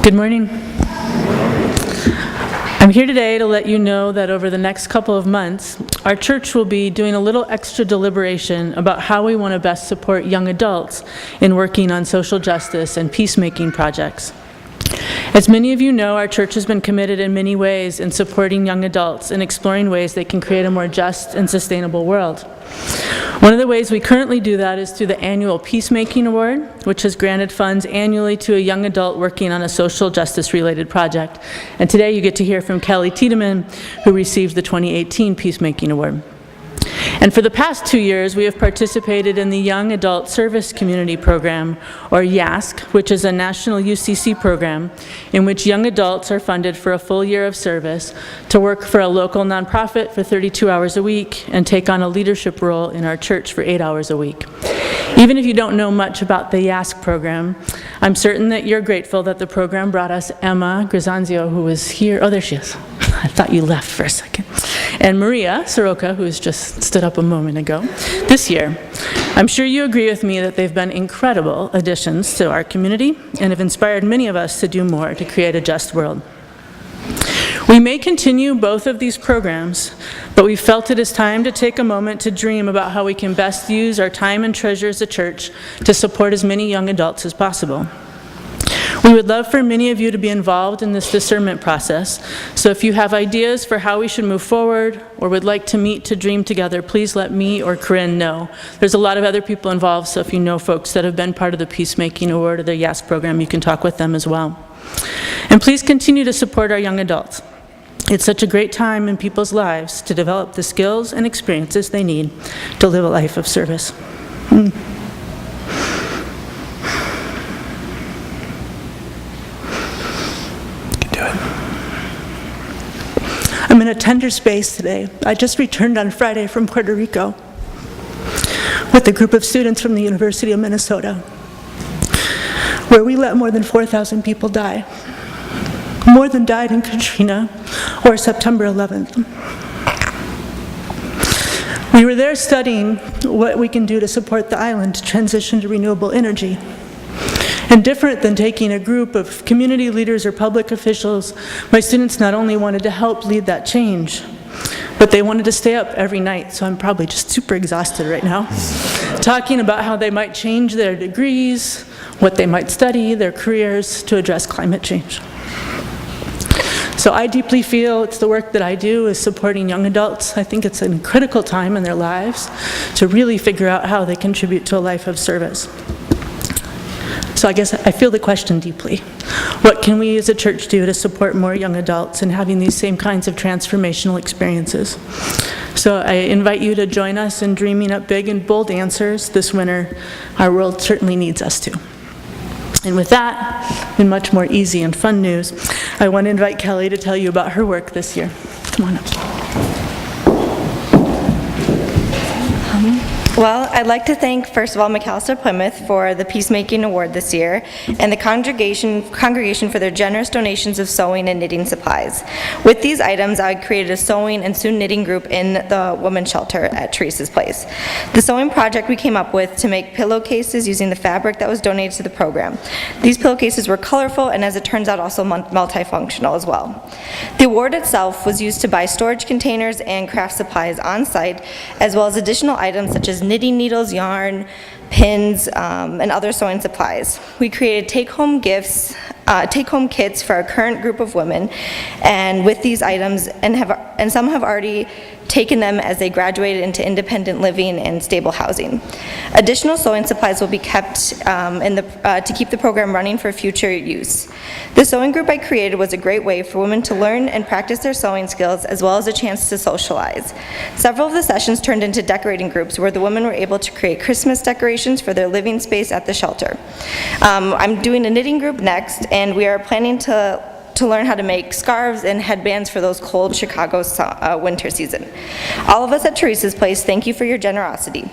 Good morning. I'm here today to let you know that over the next couple of months, our church will be doing a little extra deliberation about how we want to best support young adults in working on social justice and peacemaking projects. As many of you know, our church has been committed in many ways in supporting young adults and exploring ways they can create a more just and sustainable world. One of the ways we currently do that is through the annual Peacemaking Award, which has granted funds annually to a young adult working on a social justice-related project. And today you get to hear from Kelly Tiedemann, who received the 2018 Peacemaking Award. And for the past 2 years, we have participated in the Young Adult Service Community Program, or YASC, which is a national UCC program in which young adults are funded for a full year of service to work for a local nonprofit for 32 hours a week and take on a leadership role in our church for 8 hours a week. Even if you don't know much about the YASC program, I'm certain that you're grateful that the program brought us Emma Grizanzio, who was here. Oh, there she is. I thought you left for a second. And Maria Soroka, who has just stood up a moment ago, this year. I'm sure you agree with me that they've been incredible additions to our community and have inspired many of us to do more to create a just world. We may continue both of these programs, but we felt it is time to take a moment to dream about how we can best use our time and treasure as a church to support as many young adults as possible. We would love for many of you to be involved in this discernment process, so if you have ideas for how we should move forward or would like to meet to dream together, please let me or Corinne know. There's a lot of other people involved, so if you know folks that have been part of the Peacemaking Award or the YAS program, you can talk with them as well. And please continue to support our young adults. It's such a great time in people's lives to develop the skills and experiences they need to live a life of service. I'm in a tender space today. I just returned on Friday from Puerto Rico with a group of students from the University of Minnesota, where we let more than 4,000 people die. More than died in Katrina or September 11th. We were there studying what we can do to support the island to transition to renewable energy. And different than taking a group of community leaders or public officials, my students not only wanted to help lead that change, but they wanted to stay up every night, so I'm probably just super exhausted right now, talking about how they might change their degrees, what they might study, their careers to address climate change. So I deeply feel it's the work that I do is supporting young adults. I think it's a critical time in their lives to really figure out how they contribute to a life of service. So I guess I feel the question deeply. What can we as a church do to support more young adults in having these same kinds of transformational experiences? So I invite you to join us in dreaming up big and bold answers this winter. Our world certainly needs us to. And with that, in much more easy and fun news, I want to invite Kelly to tell you about her work this year. Come on up. Well, I'd like to thank, first of all, McAllister Plymouth for the Peacemaking Award this year, and the congregation for their generous donations of sewing and knitting supplies. With these items, I created a sewing and soon knitting group in the women's shelter at Teresa's place. The sewing project we came up with to make pillowcases using the fabric that was donated to the program. These pillowcases were colorful and, as it turns out, also multifunctional as well. The award itself was used to buy storage containers and craft supplies on site, as well as additional items such as knitting needles, yarn, pins, and other sewing supplies. We created take-home gifts, take-home kits for our current group of women, and with these items, and some have already taken them as they graduated into independent living and stable housing. Additional sewing supplies will be kept to keep the program running for future use. The sewing group I created was a great way for women to learn and practice their sewing skills, as well as a chance to socialize. Several of the sessions turned into decorating groups where the women were able to create Christmas decorations for their living space at the shelter. I'm doing a knitting group next, and we are planning to learn how to make scarves and headbands for those cold Chicago winter season. All of us at Teresa's Place, thank you for your generosity.